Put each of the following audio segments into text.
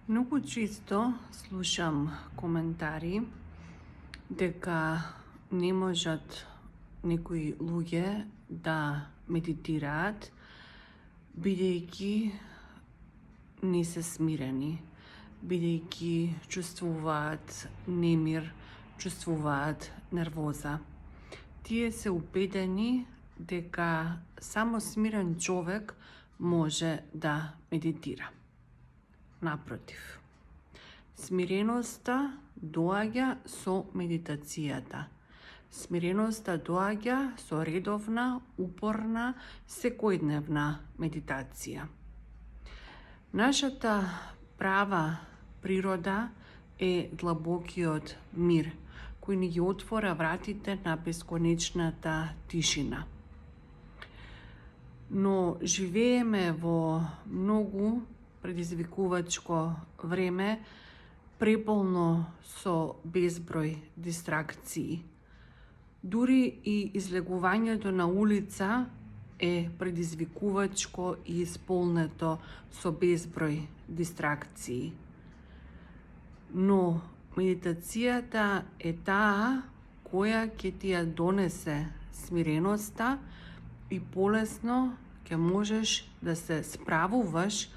Многу чисто слушам коментари дека не можат некои луѓе да медитираат бидејќи не се смирени, бидејќи чувствуваат немир, чувствуваат нервоза. Тие се убедени дека само смирен човек може да медитира. Напротив, смиреноста доаѓа со медитацијата. Смиреноста доаѓа со редовна, упорна, секојдневна медитација. Нашата права природа е длабокиот мир, кој ни ги отвора вратите на бесконечната тишина. Но живееме во многу предизвикувачко време, преполно со безброј дистракции. Дури и излегувањето на улица е предизвикувачко и исполнето со безброј дистракции. Но медитацијата е таа која ќе ти ја донесе смиреноста и полесно ќе можеш да се справуваш,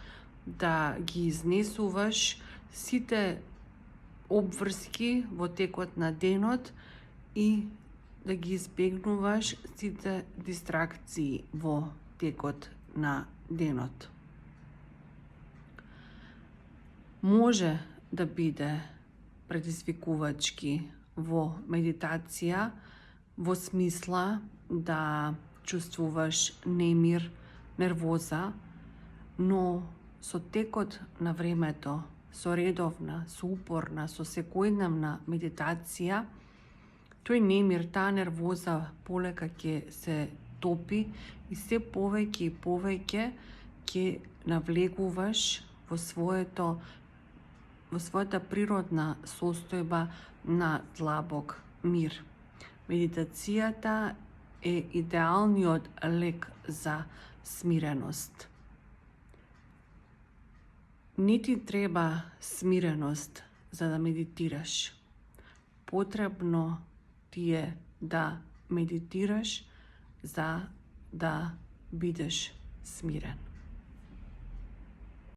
да ги изнесуваш сите обврски во текот на денот и да ги избегнуваш сите дистракции во текот на денот. Може да биде предизвикувачки во медитација, во смисла да чувствуваш немир, нервоза, но со текот на времето, со редовна, со упорна, со секојдневна медитација, тој немир, таа нервоза полека ќе се топи и се повеќе и повеќе ќе навлегуваш во својата природна состојба на длабок мир. Медитацијата е идеалниот лек за смиреност. Не ти треба смиреност за да медитираш. Потребно ти е да медитираш за да бидеш смирен.